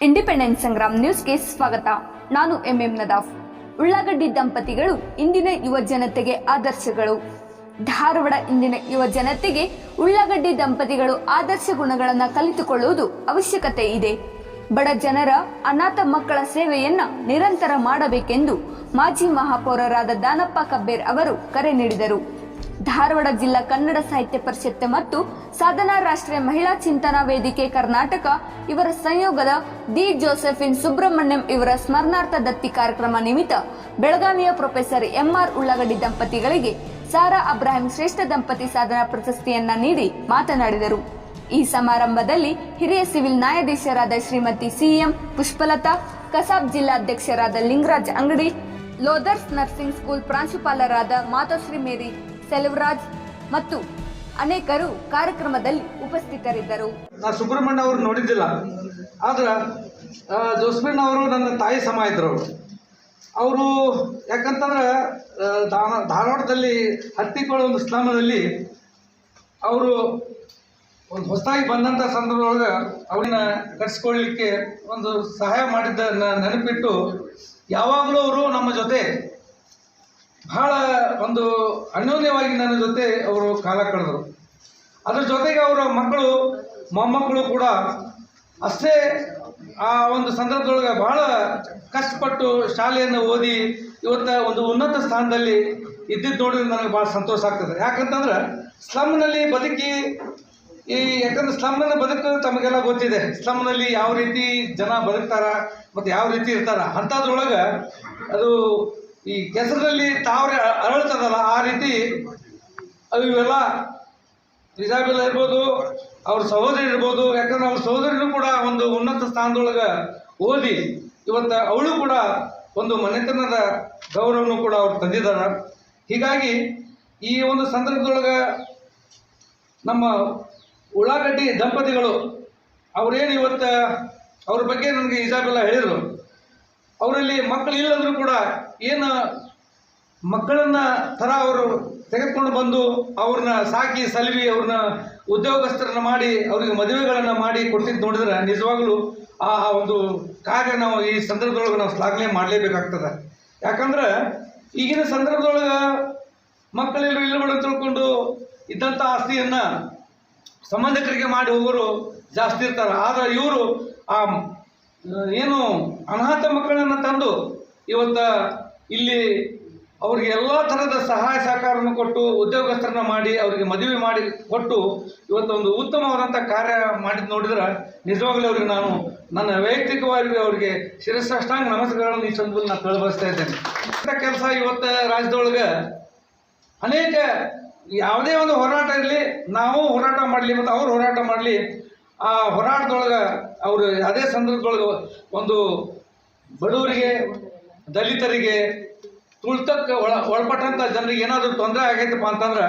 Independence Sangram ನ್ಯೂಸ್ಗೆ ಸ್ವಾಗತ. ನಾನು ಎಂಎಂ ನದಾಫ್. ಉಳ್ಳಾಗಡ್ಡಿ ದಂಪತಿಗಳು ಇಂದಿನ ಯುವ ಜನತೆಗೆ ಆದರ್ಶಗಳು. ಧಾರವಾಡ ಇಂದಿನ ಯುವ ಜನತೆಗೆ ಉಳ್ಳಾಗಡ್ಡಿ ದಂಪತಿಗಳು ಆದರ್ಶ ಗುಣಗಳನ್ನು ಕಲಿತುಕೊಳ್ಳುವುದು ಅವಶ್ಯಕತೆ ಇದೆ. ಬಡ ಜನರ ಅನಾಥ ಮಕ್ಕಳ ಸೇವೆಯನ್ನ ನಿರಂತರ ಮಾಡಬೇಕೆಂದು ಮಾಜಿ ಮಹಾಪೌರರಾದ ದಾನಪ್ಪ ಕಬ್ಬೇರ್ ಅವರು ಕರೆ ನೀಡಿದರು. ಧಾರವಾಡ ಜಿಲ್ಲಾ ಕನ್ನಡ ಸಾಹಿತ್ಯ ಪರಿಷತ್ ಮತ್ತು ಸಾಧನಾ ರಾಷ್ಟ್ರೀಯ ಮಹಿಳಾ ಚಿಂತನಾ ವೇದಿಕೆ ಕರ್ನಾಟಕ ಇವರ ಸಂಯೋಗದ ದಿ ಜೋಸೆಫಿನ್ ಸುಬ್ರಹ್ಮಣ್ಯಂ ಇವರ ಸ್ಮರಣಾರ್ಥ ದತ್ತಿ ಕಾರ್ಯಕ್ರಮ ನಿಮಿತ್ತ ಬೆಳಗಾವಿಯ ಪ್ರೊಫೆಸರ್ ಎಂಆರ್ ಉಳ್ಳಾಗಡ್ಡಿ ದಂಪತಿಗಳಿಗೆ ಸಾರಾ ಅಬ್ರಾಹಿಂ ಶ್ರೇಷ್ಠ ದಂಪತಿ ಸಾಧನಾ ಪ್ರಶಸ್ತಿಯನ್ನ ನೀಡಿ ಮಾತನಾಡಿದರು. ಈ ಸಮಾರಂಭದಲ್ಲಿ ಹಿರಿಯ ಸಿವಿಲ್ ನ್ಯಾಯಾಧೀಶರಾದ ಶ್ರೀಮತಿ ಸಿಎಂ ಪುಷ್ಪಲತಾ, ಕಸಾಬ್ ಜಿಲ್ಲಾಧ್ಯಕ್ಷರಾದ ಲಿಂಗರಾಜ್ ಅಂಗಡಿ, ಲೋದರ್ಸ್ ನರ್ಸಿಂಗ್ ಸ್ಕೂಲ್ ಪ್ರಾಂಶುಪಾಲರಾದ ಮಾತೋಶ್ರೀ ಮೇರಿ ಸೆಲ್ವರಾಜ್ ಮತ್ತು ಅನೇಕರು ಕಾರ್ಯಕ್ರಮದಲ್ಲಿ ಉಪಸ್ಥಿತರಿದ್ದರು. ನಾನು ಸುಬ್ರಹ್ಮಣ್ಯ ಅವರು ನೋಡಿದ್ದಿಲ್ಲ, ಆದ್ರೆ ಜೋಸ್ಮಿನ್ ಅವರು ನನ್ನ ತಾಯಿ ಸಮ ಇದ್ರು. ಅವರು ಯಾಕಂತಂದ್ರೆ ಧಾರವಾಡದಲ್ಲಿ ಹತ್ತಿಕೊಳ್ಳೋ ಒಂದು ಸ್ಲಮದಲ್ಲಿ ಅವರು ಒಂದು ಹೊಸದಾಗಿ ಬಂದಂಥ ಸಂದರ್ಭದೊಳಗೆ ಅವ್ರನ್ನ ಕಟ್ಸ್ಕೊಳ್ಳಿಕ್ಕೆ ಒಂದು ಸಹಾಯ ಮಾಡಿದ್ದ ನೆನಪಿಟ್ಟು ಯಾವಾಗಲೂ ಅವರು ನಮ್ಮ ಜೊತೆ ಬಹಳ ಒಂದು ಅನ್ಯೋನ್ಯವಾಗಿ ನನ್ನ ಜೊತೆ ಅವರು ಕಾಲ ಕಳೆದರು. ಅದ್ರ ಜೊತೆಗೆ ಅವರ ಮಕ್ಕಳು ಮೊಮ್ಮಕ್ಕಳು ಕೂಡ ಅಷ್ಟೇ ಆ ಒಂದು ಸಂದರ್ಭದೊಳಗೆ ಬಹಳ ಕಷ್ಟಪಟ್ಟು ಶಾಲೆಯನ್ನು ಓದಿ ಇವತ್ತು ಒಂದು ಉನ್ನತ ಸ್ಥಾನದಲ್ಲಿ ಇದ್ದಿದ್ದು ನೋಡಿದ್ರೆ ನನಗೆ ಭಾಳ ಸಂತೋಷ ಆಗ್ತದೆ. ಯಾಕಂತಂದ್ರೆ ಸ್ಲಮ್ನಲ್ಲಿ ಬದುಕಿ ಯಾಕಂದ್ರೆ ಸ್ಲಮ್ನ ಬದುಕು ತಮಗೆಲ್ಲ ಗೊತ್ತಿದೆ. ಸ್ಲಮ್ನಲ್ಲಿ ಯಾವ ರೀತಿ ಜನ ಬದುಕ್ತಾರ ಮತ್ತು ಯಾವ ರೀತಿ ಇರ್ತಾರ, ಅಂಥದ್ರೊಳಗೆ ಅದು ಈ ಕೆಸರಲ್ಲಿ ತಾವ್ರೆ ಅರಳ್ತದಲ್ಲ, ಆ ರೀತಿ ಇವೆಲ್ಲ ಇಜಾಬಿಲ್ಲ ಇರ್ಬೋದು, ಅವ್ರ ಸಹೋದರಿ ಇರ್ಬೋದು. ಯಾಕಂದ್ರೆ ಅವ್ರ ಸಹೋದರಿನೂ ಕೂಡ ಒಂದು ಉನ್ನತ ಸ್ಥಾನದೊಳಗೆ ಓದಿ ಇವತ್ತು ಅವಳು ಕೂಡ ಒಂದು ಮನೆತನದ ಗೌರವನೂ ಕೂಡ ಅವ್ರು ತಂದಿದ್ದಾರೆ. ಹೀಗಾಗಿ ಈ ಒಂದು ಸಂದರ್ಭದೊಳಗೆ ನಮ್ಮ ಉಳ್ಳಾಗಡ್ಡಿ ದಂಪತಿಗಳು ಅವರೇನು ಇವತ್ತು ಅವ್ರ ಬಗ್ಗೆ ನನಗೆ ಇಜಾಬಿಲ್ಲ ಹೇಳಿದರು. ಅವರಲ್ಲಿ ಮಕ್ಕಳು ಇಲ್ಲಂದ್ರೂ ಕೂಡ ಏನು ಮಕ್ಕಳನ್ನ ಥರ ಅವರು ತೆಗೆದುಕೊಂಡು ಬಂದು ಅವ್ರನ್ನ ಸಾಕಿ ಸಲುವಿ ಅವ್ರನ್ನ ಉದ್ಯೋಗಸ್ಥರನ್ನ ಮಾಡಿ ಅವ್ರಿಗೆ ಮದುವೆಗಳನ್ನು ಮಾಡಿ ಕೊಟ್ಟಿದ್ದು ನೋಡಿದ್ರೆ ನಿಜವಾಗ್ಲೂ ಆ ಒಂದು ಕಾರ್ಯ ನಾವು ಈ ಸಂದರ್ಭದೊಳಗೆ ನಾವು ಶ್ಲಾಘನೆ ಮಾಡಲೇಬೇಕಾಗ್ತದೆ. ಯಾಕಂದ್ರೆ ಈಗಿನ ಸಂದರ್ಭದೊಳಗೆ ಮಕ್ಕಳೆಲ್ಲರೂ ಇಲ್ಲಬೇಡ ತಿಳ್ಕೊಂಡು ಇದ್ದಂಥ ಆಸ್ತಿಯನ್ನು ಸಂಬಂಧಿಕರಿಗೆ ಮಾಡಿ ಹೋಗೋರು ಜಾಸ್ತಿ ಇರ್ತಾರೆ. ಆದರೆ ಇವರು ಆ ಏನು ಅನಾಥ ಮಕ್ಕಳನ್ನು ತಂದು ಇವತ್ತು ಇಲ್ಲಿ ಅವ್ರಿಗೆ ಎಲ್ಲ ಥರದ ಸಹಾಯ ಸಹಕಾರವನ್ನು ಕೊಟ್ಟು ಉದ್ಯೋಗಸ್ಥರನ್ನ ಮಾಡಿ ಅವರಿಗೆ ಮದುವೆ ಮಾಡಿ ಕೊಟ್ಟು ಇವತ್ತು ಒಂದು ಉತ್ತಮವಾದಂಥ ಕಾರ್ಯ ಮಾಡಿದ್ದು ನೋಡಿದ್ರೆ ನಿಜವಾಗ್ಲೂ ಅವ್ರಿಗೆ ನಾನು ನನ್ನ ವೈಯಕ್ತಿಕವಾಗಿ ಅವರಿಗೆ ಶಿರಸಾಷ್ಟಾಂಗ ನಮಸ್ಕಾರಗಳನ್ನು ಈ ಸಂದರ್ಭದಲ್ಲಿ ನಾನು ತಿಳಿಬಯಸ್ತಾ ಇದ್ದೇನೆ. ಇಂಥ ಕೆಲಸ ಇವತ್ತು ರಾಜ್ಯದೊಳಗೆ ಅನೇಕ ಯಾವುದೇ ಒಂದು ಹೋರಾಟ ಇರಲಿ, ನಾವು ಹೋರಾಟ ಮಾಡಲಿ ಮತ್ತು ಅವ್ರು ಹೋರಾಟ ಮಾಡಲಿ, ಆ ಹೋರಾಟದೊಳಗೆ ಅವರು ಅದೇ ಸಂದರ್ಭದೊಳಗೆ ಒಂದು ಬಡವರಿಗೆ, ದಲಿತರಿಗೆ, ತುಳಿತಕ್ಕೆ ಒಳಪಟ್ಟಂಥ ಜನರಿಗೆ ಏನಾದರೂ ತೊಂದರೆ ಆಗೈತಪ್ಪ ಅಂತಂದ್ರೆ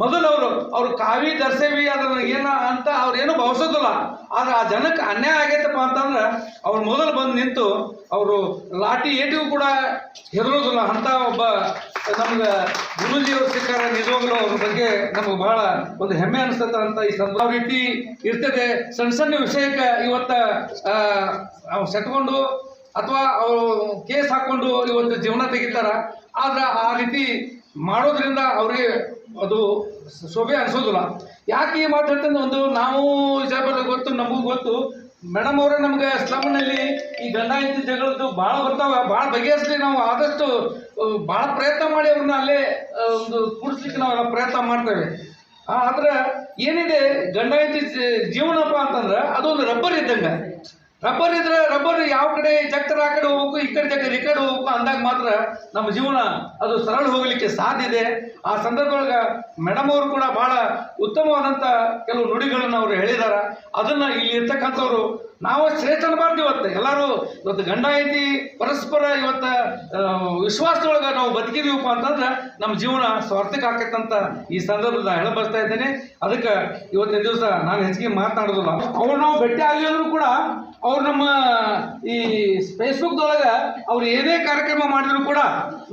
ಮೊದಲು ಅವರು ಕಾವಿ ಧರಿಸೇವಿ ಅದನ್ನು ಏನು ಅಂತ ಅವ್ರೇನು ಭಾವಿಸೋದಿಲ್ಲ. ಆದರೆ ಆ ಜನಕ್ಕೆ ಅನ್ಯಾಯ ಆಗೈತಪ್ಪ ಅಂತಂದ್ರೆ ಅವ್ರು ಮೊದಲು ಬಂದು ನಿಂತು ಅವರು ಲಾಠಿ ಏಟಿಗೂ ಕೂಡ ಹೆದರೋದಿಲ್ಲ. ಅಂಥ ಒಬ್ಬ ನಮ್ಗೆ ಗುರೂಜಿಯವ್ರು ಸಿಕ್ಕಾರ. ನಿಜವಾಗ್ಲೂ ಅವ್ರ ಬಗ್ಗೆ ನಮಗೆ ಬಹಳ ಒಂದು ಹೆಮ್ಮೆ ಅನಿಸ್ತದೆ ಅಂತ ಈ ಸಂದರ್ಭ ಯಾವ ರೀತಿ ಇರ್ತದೆ. ಸಣ್ಣ ಸಣ್ಣ ವಿಷಯಕ್ಕೆ ಇವತ್ತು ಸೆಟ್ಕೊಂಡು ಅಥವಾ ಅವರು ಕೇಸ್ ಹಾಕ್ಕೊಂಡು ಇವತ್ತು ಜೀವನ ತೆಗಿತಾರ. ಆದ್ರೆ ಆ ರೀತಿ ಮಾಡೋದ್ರಿಂದ ಅವ್ರಿಗೆ ಅದು ಶೋಭೆ ಅನಿಸೋದಿಲ್ಲ. ಯಾಕೆ ಈ ಮಾತು ಹೇಳ್ತಂದ್ರೆ ಒಂದು ನಾವು ಇಜಾಬೆಲ್ಲ ಗೊತ್ತು, ನಮಗೂ ಗೊತ್ತು. ಮೇಡಮ್ ಅವರೇ ನಮ್ಗೆ ಸ್ಲಮ್ನಲ್ಲಿ ಈ ಗಂಡ ಹೆಂಡತಿ ಜಗಳದ್ದು ಭಾಳ ಬರ್ತಾವೆ. ಭಾಳ ಬಗೆಹರಿಸಲಿ ನಾವು ಆದಷ್ಟು ಭಾಳ ಪ್ರಯತ್ನ ಮಾಡಿ ಅವ್ರನ್ನ ಅಲ್ಲೇ ಒಂದು ಕೂಡಿಸ್ಲಿಕ್ಕೆ ನಾವೆಲ್ಲ ಪ್ರಯತ್ನ ಮಾಡ್ತೇವೆ. ಆದ್ರೆ ಏನಿದೆ ಗಂಡ ಹೆಂಡತಿ ಜೀವನಪ್ಪ ಅಂತಂದ್ರೆ ಅದೊಂದು ರಬ್ಬರ್ ಇದ್ದಂಗೆ. ರಬ್ಬರ್ ಇದ್ರೆ ರಬ್ಬರ್ ಯಾವ ಕಡೆ ಜಗ್ತರ ಆ ಕಡೆ ಹೋಗ್ಬೇಕು, ಈ ಕಡೆ ಜಗ್ತರ ಈ ಕಡೆ ಹೋಗ್ಬೇಕು ಅಂದಾಗ ಮಾತ್ರ ನಮ್ಮ ಜೀವನ ಅದು ಸರಳ ಹೋಗಲಿಕ್ಕೆ ಸಾಧ್ಯ ಇದೆ. ಆ ಸಂದರ್ಭದೊಳಗೆ ಮೇಡಮ್ ಅವರು ಕೂಡ ಭಾಳ ಉತ್ತಮವಾದಂಥ ಕೆಲವು ನುಡಿಗಳನ್ನು ಅವರು ಹೇಳಿದ್ದಾರೆ. ಅದನ್ನು ಇಲ್ಲಿ ಇರ್ತಕ್ಕಂಥವ್ರು ನಾವು ಶ್ರೇಷ್ಠ ಅನ್ಬಾರ್ದು. ಎಲ್ಲರೂ ಇವತ್ತು ಗಂಡ ಐತಿ ಪರಸ್ಪರ ಇವತ್ತು ವಿಶ್ವಾಸದೊಳಗೆ ನಾವು ಬದುಕಿದೀವಪ್ಪ ಅಂತಂದ್ರೆ ನಮ್ಮ ಜೀವನ ಸ್ವಾರ್ಥಕ ಆಕೈತಂತ ಈ ಸಂದರ್ಭದಲ್ಲಿ ಹೇಳ ಬರ್ತಾ ಇದ್ದೇನೆ. ಅದಕ್ಕೆ ಇವತ್ತಿನ ದಿವಸ ನಾನು ಹೆಚ್ಚಿಗೆ ಮಾತನಾಡೋದಿಲ್ಲ. ಅವ್ರು ನಾವು ಭೇಟಿ ಆಗಲಿದ್ರು ಕೂಡ ಅವ್ರು ನಮ್ಮ ಈ ಫೇಸ್ಬುಕ್ದೊಳಗೆ ಅವ್ರು ಏನೇ ಕಾರ್ಯಕ್ರಮ ಮಾಡಿದ್ರು ಕೂಡ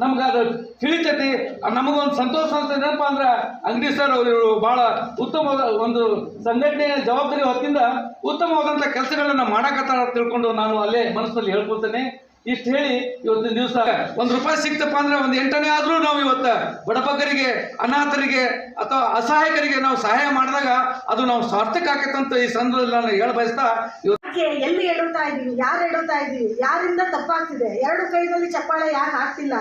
ನಮ್ಗೆ ಅದು ತಿಳಿತೈತಿ. ನಮಗೊಂದು ಸಂತೋಷ ಅನ್ಸ್ತದೆ. ಏನಪ್ಪ ಅಂದ್ರೆ ಅಂಗಡಿ ಸರ್ ಅವರು ಭಾಳ ಉತ್ತಮವಾದ ಒಂದು ಸಂಘಟನೆಯ ಜವಾಬ್ದಾರಿ ಹೊತ್ತಿಂದ ಉತ್ತಮವಾದಂಥ ಕೆಲಸಗಳನ್ನ ಮಾಡಕತ್ತಾರ ಅಂತ ತಿಳ್ಕೊಂಡು ನಾನು ಅಲ್ಲೇ ಮನಸ್ಸಲ್ಲಿ ಹೇಳ್ಕೊಳ್ತೇನೆ. ಇಷ್ಟು ಹೇಳಿ ಇವತ್ತಿನ ದಿವಸ ₹1 ಸಿಕ್ತಪ್ಪ ಅಂದ್ರೆ ಒಂದು 8ನೇ ಆದ್ರೂ ನಾವು ಇವತ್ತು ಬಡಬಗ್ಗರಿಗೆ, ಅನಾಥರಿಗೆ ಅಥವಾ ಅಸಹಾಯಕರಿಗೆ ನಾವು ಸಹಾಯ ಮಾಡಿದಾಗ ಅದು ನಾವು ಸಾರ್ಥಕ ಆಕತ್ತಂತ ಈ ಸಂದರ್ಭದಲ್ಲಿ ನಾನು ಹೇಳ ಬಯಸ್ತಾ ಎಲ್ಲಿ ಎಡುತ್ತಾ ಇದೀವಿ, ಯಾರು ಎಡುತ್ತಾ ಇದೀವಿ, ಯಾರಿಂದ ತಪ್ಪಾಗ್ತಿದೆ, ಎರಡು ಕೈನಲ್ಲಿ ಚಪ್ಪಾಳೆ ಯಾಕೆ ಆಗ್ತಿಲ್ಲ,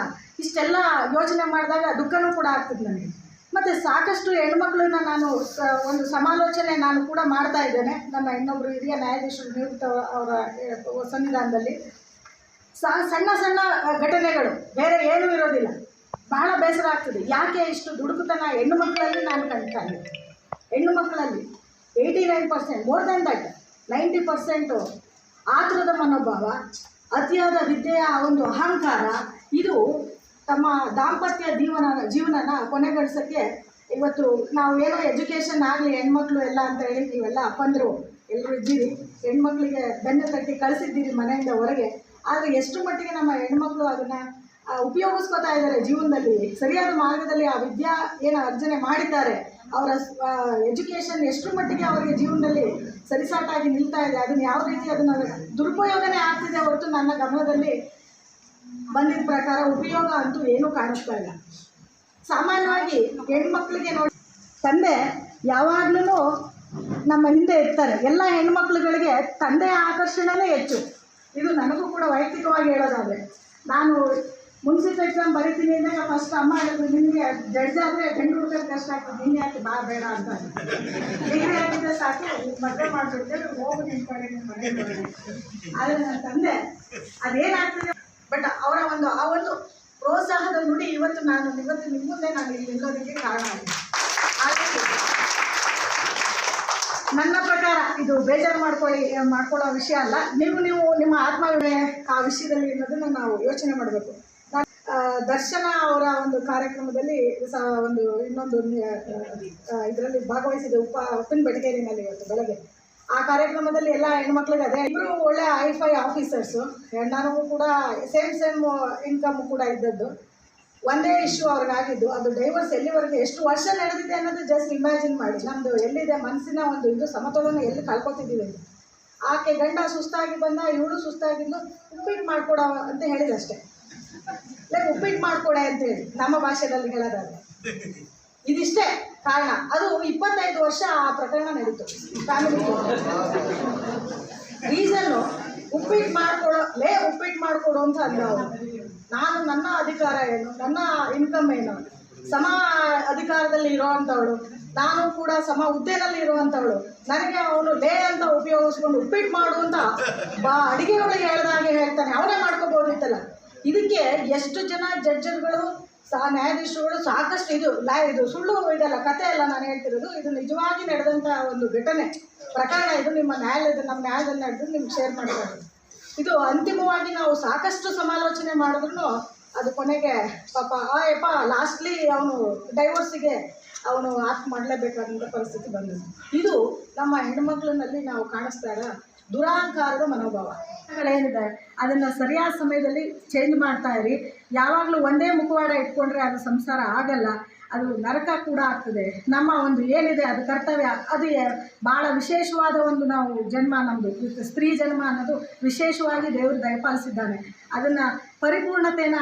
ಇಷ್ಟೆಲ್ಲ ಯೋಚನೆ ಮಾಡಿದಾಗ ದುಃಖನೂ ಕೂಡ ಆಗ್ತದೆ ನನಗೆ. ಮತ್ತು ಸಾಕಷ್ಟು ಹೆಣ್ಮಕ್ಳನ್ನ ನಾನು ಒಂದು ಸಮಾಲೋಚನೆ ನಾನು ಕೂಡ ಮಾಡ್ತಾ ಇದ್ದೇನೆ. ನನ್ನ ಇನ್ನೊಬ್ಬರು ಹಿರಿಯ ನ್ಯಾಯಾಧೀಶರು ನಿವೃತ್ತ ಅವರ ಸನ್ನಿಧಾನದಲ್ಲಿ ಸಣ್ಣ ಸಣ್ಣ ಘಟನೆಗಳು, ಬೇರೆ ಏನೂ ಇರೋದಿಲ್ಲ. ಬಹಳ ಬೇಸರ ಆಗ್ತದೆ. ಯಾಕೆ ಇಷ್ಟು ದುಡುಕುತನ ಹೆಣ್ಣು ಮಕ್ಕಳಲ್ಲಿ ನಾನು ಕಾಣ್ತಾ ಇದ್ದೆ. ಹೆಣ್ಣು ಮಕ್ಕಳಲ್ಲಿ 89%, ಮೋರ್ ದೆನ್ ದಟ್ 90% ಆತುರದ ಮನೋಭಾವ, ಅತಿಯಾದ ವಿದ್ಯೆಯ ಒಂದು ಅಹಂಕಾರ, ಇದು ತಮ್ಮ ದಾಂಪತ್ಯ ಜೀವನನ ಕೊನೆಗೊಳಿಸೋಕ್ಕೆ ಇವತ್ತು ನಾವು ಏನೋ ಎಜುಕೇಷನ್ ಆಗಲಿ ಹೆಣ್ಮಕ್ಳು ಎಲ್ಲ ಅಂತ ಹೇಳಿ ನೀವೆಲ್ಲ ಅಪ್ಪಂದರು ಎಲ್ಲರೂ ಇದ್ದೀರಿ, ಹೆಣ್ಮಕ್ಳಿಗೆ ಬೆನ್ನು ತಟ್ಟಿ ಕಳಿಸಿದ್ದೀರಿ ಮನೆಯಿಂದ ಹೊರಗೆ. ಆದರೆ ಎಷ್ಟು ಮಟ್ಟಿಗೆ ನಮ್ಮ ಹೆಣ್ಮಕ್ಳು ಅದನ್ನು ಉಪಯೋಗಿಸ್ಕೊತಾ ಇದ್ದಾರೆ ಜೀವನದಲ್ಲಿ, ಸರಿಯಾದ ಮಾರ್ಗದಲ್ಲಿ ಆ ವಿದ್ಯಾ ಏನು ಅರ್ಜನೆ ಮಾಡಿದ್ದಾರೆ, ಅವರ ಎಜುಕೇಷನ್ ಎಷ್ಟು ಮಟ್ಟಿಗೆ ಅವರಿಗೆ ಜೀವನದಲ್ಲಿ ಸರಿಸಾಟಾಗಿ ನಿಲ್ತಾ ಇದೆ, ಅದನ್ನು ಯಾವ ರೀತಿ ಅದನ್ನು ದುರುಪಯೋಗನೇ ಆಗ್ತಿದೆ ಹೊರತು ನನ್ನ ಗಮನದಲ್ಲಿ ಬಂದಿದ್ದ ಪ್ರಕಾರ ಉಪಯೋಗ ಅಂತೂ ಏನೂ ಕಾಣಿಸ್ತಾ ಇಲ್ಲ. ಸಾಮಾನ್ಯವಾಗಿ ಹೆಣ್ಮಕ್ಳಿಗೆ ನೋಡಿ ತಂದೆ ಯಾವಾಗಲೂ ನಮ್ಮ ಹಿಂದೆ ಇರ್ತಾರೆ. ಎಲ್ಲ ಹೆಣ್ಮಕ್ಳುಗಳಿಗೆ ತಂದೆಯ ಆಕರ್ಷಣೆನೇ ಹೆಚ್ಚು. ಇದು ನನಗೂ ಕೂಡ ವೈಯಕ್ತಿಕವಾಗಿ ಹೇಳೋದಾದರೆ, ನಾನು ಮುನ್ಸಿಪಲ್ ಎಕ್ಸಾಮ್ ಬರೀತೀನಿ ಅಂದಾಗ ಫಸ್ಟ್ ಅಮ್ಮ ಹೇಳಿದ್ರು, ನಿಮಗೆ ಜಡ್ಜ್ ಆದರೆ ಗಂಡು ಹುಡುಗರು ಕಷ್ಟ ಆಗ್ತದೆ, ನೀನು ಯಾಕೆ ಬೇಡ ಅಂತ. ಡಿಗ್ರಿ ಆಗಿದ್ದರೆ ಸಾಕು, ಮದುವೆ ಮಾಡಿಬಿಡ್ತೇವೆ, ಹೋಗಿ ನಿಮ್ಮ ಕಡೆ ನಿಮ್ಮ ಮನೆ ಮಾಡಿ. ಆದರೆ ನನ್ನ ತಂದೆ ಅದೇನಾಗ್ತದೆ, ಬಟ್ ಅವರ ಆ ಒಂದು ಪ್ರೋತ್ಸಾಹದ ನುಡಿ ಇವತ್ತು ನಿಮ್ಮ ಮುಂದೆ ನಾನು ಇಲ್ಲಿ ನಿಲ್ಲೋದಕ್ಕೆ ಕಾರಣ ಆಗಿದೆ. ಹಾಗಾಗಿ ನನ್ನ ಪ್ರಕಾರ ಇದು ಬೇಜಾರು ಮಾಡ್ಕೊಳ್ಳೋ ವಿಷಯ ಅಲ್ಲ. ನೀವು ನಿಮ್ಮ ಆತ್ಮವಿಮೆ ಆ ವಿಷಯದಲ್ಲಿ ಅನ್ನೋದನ್ನು ನಾವು ಯೋಚನೆ ಮಾಡಬೇಕು. ದರ್ಶನ ಅವರ ಒಂದು ಕಾರ್ಯಕ್ರಮದಲ್ಲಿ ಇನ್ನೊಂದು ಇದರಲ್ಲಿ ಭಾಗವಹಿಸಿದೆ, ಉಪ್ಪಿನ ಬೆಟಗೇರಿನಲ್ಲಿ ಇವತ್ತು ಬೆಳಗ್ಗೆ. ಆ ಕಾರ್ಯಕ್ರಮದಲ್ಲಿ ಎಲ್ಲ ಹೆಣ್ಮಕ್ಳಿಗೆ ಅದೇ ಇಬ್ಬರು ಒಳ್ಳೆ ಐಫೈ ಆಫೀಸರ್ಸು, ನನಗೂ ಕೂಡ ಸೇಮ್ ಇನ್ಕಮ್ ಕೂಡ ಇದ್ದದ್ದು. ಒಂದೇ ಇಶ್ಯೂ ಅವ್ರಿಗಾಗಿದ್ದು, ಅದು ಡೈವರ್ಸ್ ಎಲ್ಲಿವರೆಗೆ ಎಷ್ಟು ವರ್ಷ ನಡೆದಿದೆ ಅನ್ನೋದು ಜಸ್ಟ್ ಇಮ್ಯಾಜಿನ್ ಮಾಡಿ. ನಮ್ಮದು ಎಲ್ಲಿದೆ ಮನಸ್ಸಿನ ಒಂದು ಇದು ಸಮತೋಲನ ಎಲ್ಲಿ ಕಳ್ಕೊತಿದ್ದೀವಿ ಅಂತ. ಆಕೆ ಗಂಡ ಸುಸ್ತಾಗಿ ಬಂದ, ಇವಳು ಸುಸ್ತಾಗಿದ್ದು ಉಪ್ಪಿಟ್ಟು ಮಾಡ್ಕೊಡೋ ಅಂತ ಹೇಳಿದಷ್ಟೇ. ಉಪ್ಪಿಟ್ಟು ಮಾಡ್ಕೊಡೆ ಅಂತ ಹೇಳಿ ನಮ್ಮ ಭಾಷೆಯಲ್ಲಿ ಹೇಳೋದಾದ್ರೆ ಇದಿಷ್ಟೇ ಕಾರಣ. ಅದು 25 ವರ್ಷ ಆ ಪ್ರಕರಣ ನಡೀತು. ಫ್ಯಾಮಿಲಿ ರೀಸನ್ನು ಉಪ್ಪಿಟ್ಟು ಮಾಡ್ಕೊಡು ಅಂತ ಅಂದ. ನಾನು ನನ್ನ ಅಧಿಕಾರ ಏನು, ನನ್ನ ಇನ್ಕಮ್ ಏನು, ಸಮ ಅಧಿಕಾರದಲ್ಲಿ ಇರೋವಂಥವಳು, ನಾನು ಕೂಡ ಸಮ ಹುದ್ದೆನಲ್ಲಿ ಇರುವಂಥವಳು, ನನಗೆ ಅವನು ಅಂತ ಉಪಯೋಗಿಸ್ಕೊಂಡು ಉಪ್ಪಿಟ್ಟು ಮಾಡು ಅಂತ ಅಡಿಗೆಗಳಿಗೆ ಹೇಳ್ದಾಗೆ ಹೇಳ್ತಾನೆ, ಅವನೇ ಮಾಡ್ಕೋಬೋದಿತ್ತಲ್ಲ. ಇದಕ್ಕೆ ಎಷ್ಟು ಜನ ಜಡ್ಜರ್ಗಳು ನ್ಯಾಯಾಧೀಶರುಗಳು ಸಾಕಷ್ಟು ಇದು ಸುಳ್ಳು ಇದಲ್ಲ, ಕತೆ ಅಲ್ಲ ನಾನು ಹೇಳ್ತಿರೋದು, ಇದು ನಿಜವಾಗಿ ನಡೆದಂಥ ಒಂದು ಘಟನೆ ಪ್ರಕರಣ. ಇದು ನಮ್ಮ ನ್ಯಾಯಾಲಯದಲ್ಲಿ ನಡೆದು ನಿಮ್ಗೆ ಶೇರ್ ಮಾಡಿರೋದು. ಇದು ಅಂತಿಮವಾಗಿ ನಾವು ಸಾಕಷ್ಟು ಸಮಾಲೋಚನೆ ಮಾಡಿದ್ರು ಅದು ಕೊನೆಗೆ ಪಾಪ ಲಾಸ್ಟ್ಲಿ ಅವನು ಡೈವೋರ್ಸಿಗೆ ಅವನು ಆಕ್ಟ್ ಮಾಡಲೇಬೇಕಾದಂಥ ಪರಿಸ್ಥಿತಿ ಬಂದಿದೆ. ಇದು ನಮ್ಮ ಹೆಣ್ಮಕ್ಳಿನಲ್ಲಿ ನಾವು ಕಾಣಿಸ್ತಾ ಇರೋ ದುರಹಂಕಾರದ ಮನೋಭಾವ ಏನಿದೆ ಅದನ್ನು ಸರಿಯಾದ ಸಮಯದಲ್ಲಿ ಚೇಂಜ್ ಮಾಡ್ತಾ ಇರಿ. ಯಾವಾಗಲೂ ಒಂದೇ ಮುಖವಾಡ ಇಟ್ಕೊಂಡ್ರೆ ಅದು ಸಂಸಾರ ಆಗಲ್ಲ, ಅದು ನರಕ ಕೂಡ ಆಗ್ತದೆ. ನಮ್ಮ ಒಂದು ಏನಿದೆ ಅದು ಕರ್ತವ್ಯ, ಅದು ಭಾಳ ವಿಶೇಷವಾದ ಒಂದು ನಾವು ಜನ್ಮ, ನಮ್ಮದು ಸ್ತ್ರೀ ಜನ್ಮ ಅನ್ನೋದು ವಿಶೇಷವಾಗಿ ದೇವರು ದಯಪಾಲಿಸಿದ್ದಾನೆ. ಅದನ್ನು ಪರಿಪೂರ್ಣತೆನ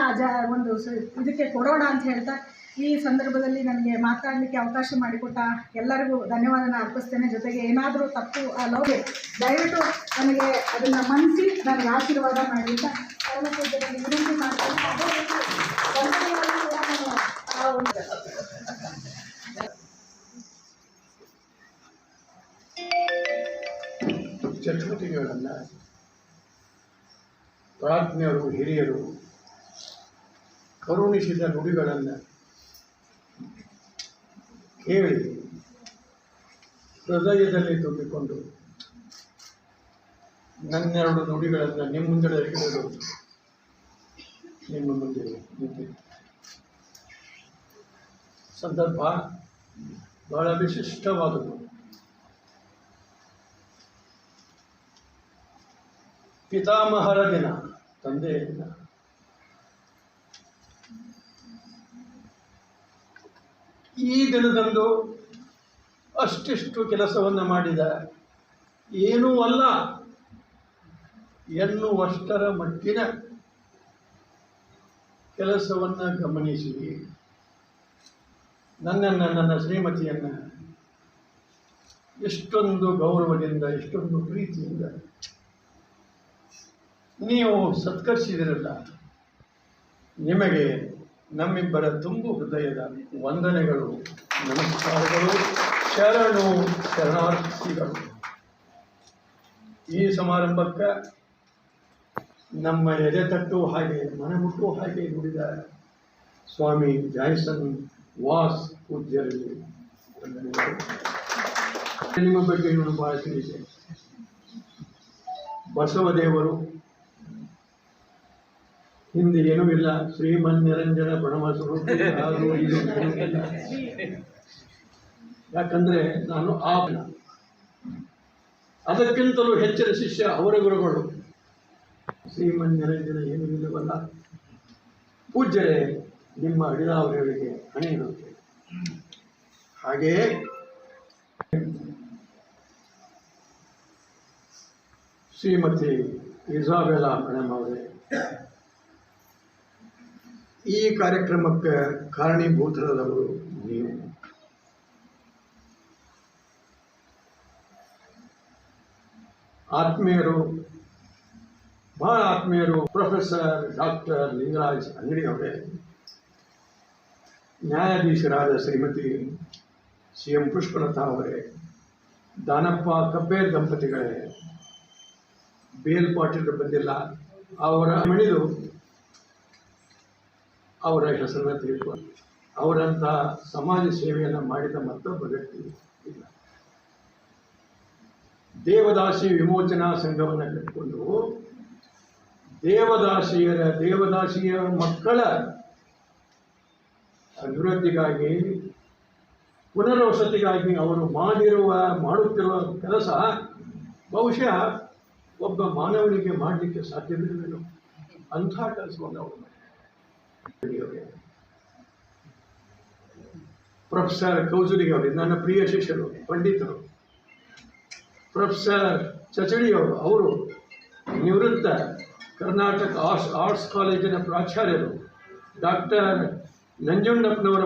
ಒಂದು ಇದಕ್ಕೆ ಕೊಡೋಣ ಅಂತ ಹೇಳ್ತಾ ಈ ಸಂದರ್ಭದಲ್ಲಿ ನನಗೆ ಮಾತಾಡಲಿಕ್ಕೆ ಅವಕಾಶ ಮಾಡಿಕೊಟ್ಟ ಎಲ್ಲರಿಗೂ ಧನ್ಯವಾದನ ಅರ್ಪಿಸ್ತೇನೆ. ಜೊತೆಗೆ ಏನಾದರೂ ತಪ್ಪು ಲೋಗೆ ದಯವಿಟ್ಟು ನನಗೆ ಅದನ್ನು ಮನಸಿ ನನಗೆ ಆಶೀರ್ವಾದ ಮಾಡಿ ಅಂತ ಪರಮಪೂಜ್ಯರಲ್ಲಿ ವಿನಂತಿ ಮಾಡ್ತೀನಿ. ಅದೇ ರೀತಿ ಚಟುವಟಿಕೆಗಳನ್ನು ಪ್ರಾಜ್ಞರು, ಹಿರಿಯರು ಕರುಣಿಸಿದ ನುಡಿಗಳನ್ನು ಕೇಳಿ ಹೃದಯದಲ್ಲಿ ತುಂಬಿಕೊಂಡು ನನ್ನೆರಡು ನುಡಿಗಳನ್ನು ನಿಮ್ಮ ಮುಂದೆ ಇಡಲು ನಿಮ್ಮ ಮುಂದೆ ನಿಂತಿದೆ. ಸಂದರ್ಭ ಬಹಳ ವಿಶಿಷ್ಟವಾದದ್ದು. ಪಿತಾಮಹರ ದಿನ, ತಂದೆಯ ದಿನ. ಈ ದಿನದಂದು ಅಷ್ಟಿಷ್ಟು ಕೆಲಸವನ್ನು ಮಾಡಿದ, ಏನೂ ಅಲ್ಲ ಎನ್ನುವಷ್ಟರ ಮಟ್ಟಿನ ಕೆಲಸವನ್ನು ಗಮನಿಸಿ ನನ್ನನ್ನು, ನನ್ನ ಶ್ರೀಮತಿಯನ್ನು ಇಷ್ಟೊಂದು ಗೌರವದಿಂದ, ಇಷ್ಟೊಂದು ಪ್ರೀತಿಯಿಂದ ನೀವು ಸತ್ಕರಿಸಿದಿರಲ್ಲ, ನಿಮಗೆ ನಮ್ಮಿಬ್ಬರ ತುಂಬು ಹೃದಯದ ವಂದನೆಗಳು, ನಮಸ್ಕಾರಗಳು, ಶರಣಾರ್ಥಿಗಳು. ಈ ಸಮಾರಂಭಕ್ಕೆ ನಮ್ಮ ಎದೆ ತಟ್ಟುವ ಹಾಗೆ, ಮನ ಮುಟ್ಟುವ ಹಾಗೆ ನುಡಿದ ಸ್ವಾಮಿ ಜಾಯ್ಸನ್ ವಾಸ್ ಪೂಜ್ಯರಲ್ಲಿ ವಂದನೆಗಳು. ನಿಮ್ಮ ಬಗ್ಗೆ ನಾನು ಭಾಳ ತಿಳಿದೆ. ಬಸವದೇವರು ಹಿಂದೆ ಏನೂ ಇಲ್ಲ, ಶ್ರೀಮನ್ನಿರಂಜನ ಬಣವ ಸ್ವರೂಪ, ಅದು ಇದು ಏನೂ ಇಲ್ಲ. ಯಾಕಂದರೆ ನಾನು ಅದಕ್ಕಿಂತಲೂ ಹೆಚ್ಚಿನ ಶಿಷ್ಯ ಅವರ ಗುರುಗಳು. ಶ್ರೀಮನ್ನಿರಂಜನ ಏನೂ ಇಲ್ಲವಲ್ಲ. ಪೂಜ್ಯರೇ, ನಿಮ್ಮ ಅಡಿದಾವರಿಗೆ ಹಣೆ ಇರುತ್ತೆ. ಹಾಗೆಯೇ ಶ್ರೀಮತಿ ಇಸಾಬೆಲಾ ಮೇಡಮ್ ಅವರೇ, ಈ ಕಾರ್ಯಕ್ರಮಕ್ಕೆ ಕಾರಣೀಭೂತರಾದವರು ನೀವು. ಆತ್ಮೀಯರು, ಬಹಳ ಆತ್ಮೀಯರು, ಪ್ರೊಫೆಸರ್ ಡಾಕ್ಟರ್ ಲಿಂಗರಾಜ್ ಅಂಗಡಿ ಅವರೇ, ನ್ಯಾಯಾಧೀಶರಾದ ಶ್ರೀಮತಿ CM ಪುಷ್ಪಲತಾ ಅವರೇ, ದಾನಪ್ಪ ಕಬ್ಬೇರ್ ದಂಪತಿಗಳೇ, ಬೇಲ್ ಪಾಟೀಲ್ ಬಂದಿಲ್ಲ, ಅವರ ಮಣಿದು ಅವರ ಹೆಸರನ್ನು ತಿಳ್ಕೊಂಡು ಅವರಂಥ ಸಮಾಜ ಸೇವೆಯನ್ನು ಮಾಡಿದ ಮತ್ತೊಬ್ಬ ವ್ಯಕ್ತಿ ಇಲ್ಲ. ದೇವದಾಸಿ ವಿಮೋಚನಾ ಸಂಘವನ್ನು ಕಟ್ಟಿಕೊಂಡು ದೇವದಾಸಿಯ ಮಕ್ಕಳ ಅಭಿವೃದ್ಧಿಗಾಗಿ, ಪುನರ್ವಸತಿಗಾಗಿ ಅವರು ಮಾಡುತ್ತಿರುವ ಕೆಲಸ ಬಹುಶಃ ಒಬ್ಬ ಮಾನವನಿಗೆ ಮಾಡಲಿಕ್ಕೆ ಸಾಧ್ಯವಿರಲಿಲ್ಲ. ಅಂಥ ಕೆಲಸವನ್ನು ಅವರು ಮಾಡಿದ್ದಾರೆ. ಪ್ರೊಫೆಸರ್ ಕೌಜುಲಿಗೆ ಅವರು ನನ್ನ ಪ್ರಿಯ ಶಿಷ್ಯರು, ಪಂಡಿತರು. ಪ್ರೊಫೆಸರ್ ಚಚಡಿ ಅವರು ನಿವೃತ್ತ ಕರ್ನಾಟಕ ಆರ್ಟ್ಸ್ ಕಾಲೇಜಿನ ಪ್ರಾಚಾರ್ಯರು. ಡಾಕ್ಟರ್ ನಂಜುಂಡಪ್ಪನವರ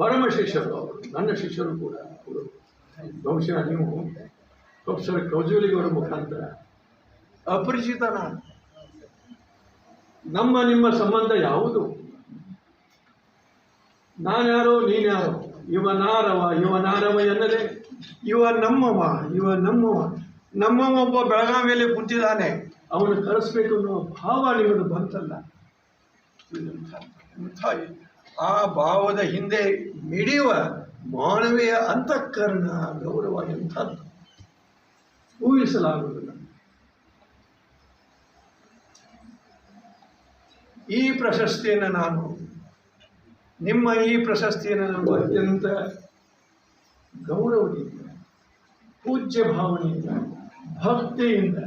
ಪರಮ ಶಿಷ್ಯರು ಅವರು, ನನ್ನ ಶಿಷ್ಯರು ಕೂಡ ಅವರು. ಬಹುಶಃ ನೀವು ಪ್ರೊಫೆಸರ್ ಕೌಜುಲಿಗವರ ಮುಖಾಂತರ ಅಪರಿಚಿತ. ನಿಮ್ಮ ಸಂಬಂಧ ಯಾವುದು? ನಾನ್ಯಾರೋ ನೀನ್ಯಾರೋ, ಇವನಾರವ ಎನ್ನದೆ ಇವ ನಮ್ಮವ ಒಬ್ಬ ಬೆಳಗಾವಿಯಲ್ಲಿ ಕುಂತಿದ್ದಾನೆ, ಅವನು ಕಳಿಸ್ಬೇಕು ಅನ್ನೋ ಭಾವ ನಿಮ್ಮದು ಬಂತಲ್ಲ. ಆ ಭಾವದ ಹಿಂದೆ ಮಿಡಿಯುವ ಮಾನವೀಯ ಅಂತಃಕರಣ, ಗೌರವ ಎಂಥದ್ದು ಊಹಿಸಲಾಗುವುದಿಲ್ಲ. ಈ ಪ್ರಶಸ್ತಿಯನ್ನು ನಿಮ್ಮ ಪ್ರಶಸ್ತಿಯನ್ನು ಅತ್ಯಂತ ಗೌರವದಿಂದ, ಪೂಜ್ಯ ಭಾವನೆಯಿಂದ, ಭಕ್ತಿಯಿಂದ,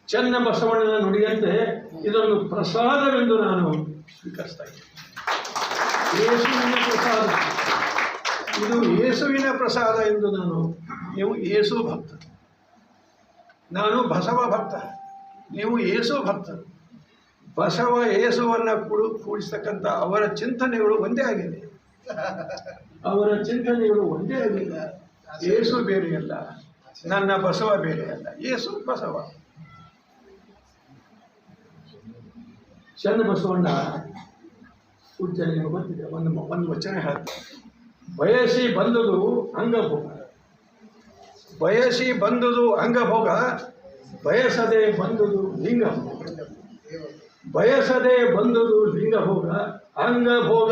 ಚನ್ನ ಬಸವಣ್ಣನ ನುಡಿಯಂತೆ ಇದೊಂದು ಪ್ರಸಾದವೆಂದು ನಾನು ಸ್ವೀಕರಿಸ್ತಾ ಇದ್ದೇನೆ. ಯೇಸುವಿನ ಪ್ರಸಾದ, ಇದು ಯೇಸುವಿನ ಪ್ರಸಾದ ಎಂದು ನೀವು ಯೇಸು ಭಕ್ತ, ನಾನು ಬಸವ ಭಕ್ತ, ನೀವು ಯೇಸು ಭಕ್ತರು. ಬಸವ ಯೇಸುವನ್ನು ಕೂಡಿಸ್ತಕ್ಕಂಥ ಅವರ ಚಿಂತನೆಗಳು ಒಂದೇ ಆಗಿದೆ. ಯೇಸು ಬೇರೆಯಲ್ಲ, ನನ್ನ ಬಸವ ಬೇರೆಯಲ್ಲ, ಯೇಸು ಬಸವ. ಚನ್ನ ಬಸವಣ್ಣ ಪೂಜ್ಯ ನಿಮಗೆ ಗೊತ್ತಿದೆ, ಒಂದು ವಚನ ಹೇಳ್ತಾರೆ, ಬಯಸಿ ಬಂದುದು ಅಂಗಭೋಗ, ಬಯಸದೆ ಬಂದುದು ಲಿಂಗಭೋಗ, ಅಂಗಭೋಗ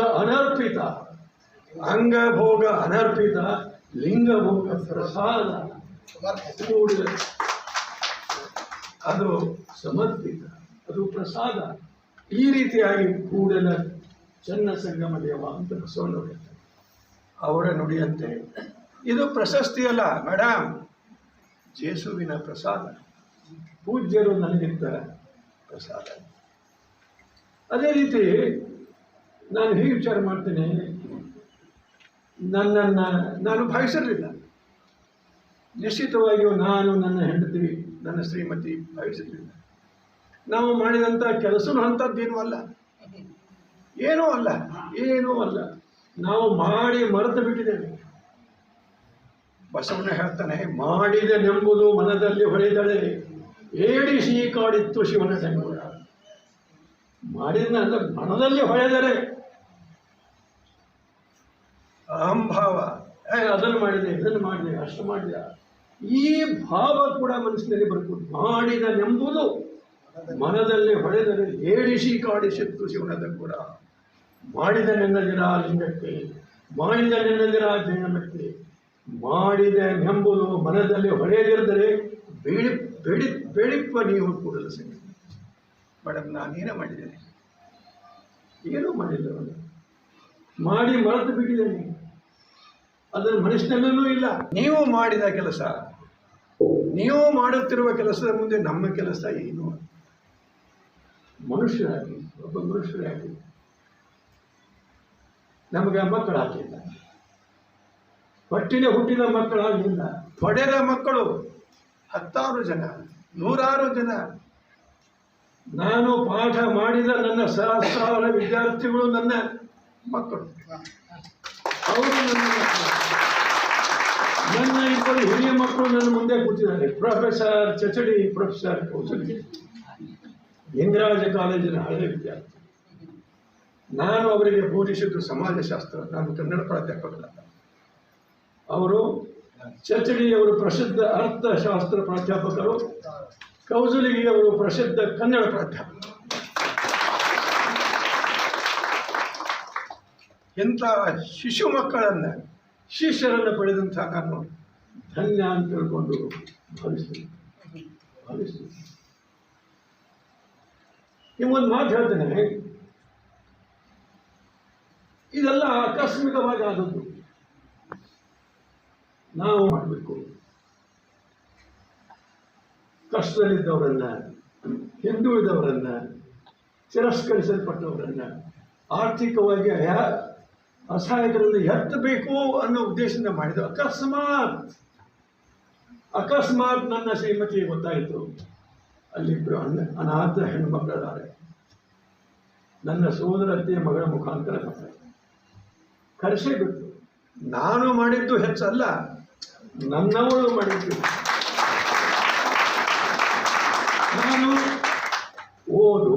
ಅನರ್ಪಿತ, ಲಿಂಗಭೋಗ ಪ್ರಸಾದ, ಅದು ಸಮರ್ಪಿತ, ಅದು ಪ್ರಸಾದ. ಈ ರೀತಿಯಾಗಿ ಕೂಡಲ ಚನ್ನ ಸಂಗಮ ದೇವ ಅಂತ ಬಸವಣ್ಣವರು ಅವರ ನುಡಿಯಂತೆ ಇದು ಪ್ರಶಸ್ತಿ ಅಲ್ಲ ಮೇಡಮ್, ಜೇಸುವಿನ ಪ್ರಸಾದ, ಪೂಜ್ಯರು ನನಗಿದ್ದ ಪ್ರಸಾದ. ಅದೇ ರೀತಿ ನಾನು ಹೇಗೆ ವಿಚಾರ ಮಾಡ್ತೇನೆ, ನನ್ನನ್ನು ನಾನು ಭಾವಿಸಿರಲಿಲ್ಲ. ನಿಶ್ಚಿತವಾಗಿಯೂ ನಾನು, ನನ್ನ ಹೆಂಡತಿ, ನನ್ನ ಶ್ರೀಮತಿ ಭಾವಿಸಿರಲಿಲ್ಲ. ನಾವು ಮಾಡಿದಂಥ ಕೆಲಸನೂ ಅಂಥದ್ದೇನೂ ಅಲ್ಲ, ಏನೂ ಅಲ್ಲ, ಏನೂ ಅಲ್ಲ. ನಾವು ಮಾಡಿ ಮರೆತು ಬಿಟ್ಟಿದ್ದೇವೆ. ಬಸವಣ್ಣ ಹೇಳ್ತಾನೆ, ಮಾಡಿದನೆಂಬುದು ಮನದಲ್ಲಿ ಹೊಳೆದಳೆ, ಏಡಿಸಿ ಕಾಡಿತ್ತು ಶಿವನ ಸಂಗುಣ. ಮಾಡಿದ ಅಂದ್ರೆ ಮನದಲ್ಲಿ ಹೊಳೆದರೆ ಅಹಂಭಾವ, ಅದನ್ನು ಮಾಡಿದೆ, ಇದನ್ನು ಮಾಡಿದೆ, ಅಷ್ಟು ಮಾಡಿದ, ಈ ಭಾವ ಕೂಡ ಮನಸ್ಸಿನಲ್ಲಿ ಬರಬಹುದು. ಮಾಡಿದನೆಂಬುದು ಮನದಲ್ಲಿ ಹೊಳೆದರೆ ಏಡಿಸಿ ಕಾಡಿಸಿತ್ತು ಶಿವನದ ಕೂಡ. ಮಾಡಿದ ನೆನ್ನದಿರ ಲಿಂಗಕ್ಕೆ, ಮಾಡಿದ ನೆನ್ನದಿರ ಜಂಗಮಕ್ಕೆ, ಮಾಡಿದನೆಂಬುದು ಮನದಲ್ಲಿ ಹೊಳೆದಿರಿದರೆ ಬೆಳಿಪ್ಪ ನೀವು ಕೂಡಲ ಸಂಗತಿ. ಮೇಡಮ್, ನಾನೇನೇ ಮಾಡಿದ್ದೇನೆ? ಏನೂ ಮಾಡಿಲ್ಲ. ಮಾಡಿ ಮರೆತು ಬಿಟ್ಟಿದ್ದೇನೆ, ಅದರ ಮನಸ್ಸಿನಲ್ಲೂ ಇಲ್ಲ. ನೀವು ಮಾಡಿದ ಕೆಲಸ, ನೀವು ಮಾಡುತ್ತಿರುವ ಕೆಲಸದ ಮುಂದೆ ನಮ್ಮ ಕೆಲಸ ಏನು? ಮನುಷ್ಯರಾಗಿ, ಒಬ್ಬ ಮನುಷ್ಯರಾಗಿ ನಮಗೆ ಮಕ್ಕಳಾಗಲಿಲ್ಲ, ಹೊಟ್ಟಿನ ಹುಟ್ಟಿದ ಮಕ್ಕಳಾಗಲಿಲ್ಲ. ಪಡೆದ ಮಕ್ಕಳು 10 ಜನ, 100 ಜನ. ನಾನು ಪಾಠ ಮಾಡಿದ ನನ್ನ ಸಹಸ್ರಾರು ವಿದ್ಯಾರ್ಥಿಗಳು ನನ್ನ ಮಕ್ಕಳು, ಅವರು ನನ್ನ ಮಕ್ಕಳು. ನನ್ನ 2 ಹಿರಿಯ ಮಕ್ಕಳು ನನ್ನ ಮುಂದೆ ಕೂತಿದ್ದಾರೆ. ಪ್ರೊಫೆಸರ್ ಚಚಡಿ, ಪ್ರೊಫೆಸರ್ ಕೌಸಲಿ, ಲಿಂಗರಾಜ ಕಾಲೇಜಿನ ಹಳೆಯ ವಿದ್ಯಾರ್ಥಿ. ನಾನು ಅವರಿಗೆ ಬೋಧಿಸಿದ್ದು ಸಮಾಜಶಾಸ್ತ್ರ. ನಾನು ಕನ್ನಡ ಪ್ರಾಧ್ಯಾಪಕರಲ್ಲ. ಅವರು ಚಚಡಿಯವರು ಪ್ರಸಿದ್ಧ ಅರ್ಥಶಾಸ್ತ್ರ ಪ್ರಾಧ್ಯಾಪಕರು, ಕೌಸಲಿಗಿಯವರು ಪ್ರಸಿದ್ಧ ಕನ್ನಡ ಪ್ರಾಧ್ಯಾಪಕರು. ಎಂಥ ಶಿಶು ಮಕ್ಕಳನ್ನು, ಶಿಷ್ಯರನ್ನು ಪಡೆದಂಥ ನಾನು ಧನ್ಯ ಅಂತ ತಿಳ್ಕೊಂಡು ಭಾವಿಸ್ತೀನಿ. ನಿಮ್ಮೊಂದು ಮಾತು ಹೇಳ್ತೇನೆ, ಇದೆಲ್ಲ ಆಕಸ್ಮಿಕವಾಗಿ ಆದದ್ದು. ನಾವು ಮಾಡಬೇಕು, ಕಷ್ಟದಲ್ಲಿದ್ದವರನ್ನ, ಹಿಂದುಳಿದವರನ್ನ, ತಿರಸ್ಕರಿಸಲ್ಪಟ್ಟವರನ್ನ, ಆರ್ಥಿಕವಾಗಿ ಅಸಹಾಯಕರನ್ನು ಎತ್ತಬೇಕು ಅನ್ನೋ ಉದ್ದೇಶದಿಂದ ಮಾಡಿದ. ಅಕಸ್ಮಾತ್ ನನ್ನ ಶ್ರೀಮತಿಗೆ ಗೊತ್ತಾಯಿತು, ಅಲ್ಲಿಬ್ಬರು ಅನಾಥ ಹೆಣ್ಣುಮಕ್ಕಳಿದ್ದಾರೆ. ನನ್ನ ಸೋದರತೆಯ ಮಗಳ ಮುಖಾಂತರ ಗೊತ್ತಾಯಿತು. ಕರೆಸೇ ಬಿಟ್ಟು, ನಾನು ಮಾಡಿದ್ದು ಹೆಚ್ಚಲ್ಲ, ನನ್ನವಳು ಮಾಡಿದ್ದು. ನಾನು ಓದು,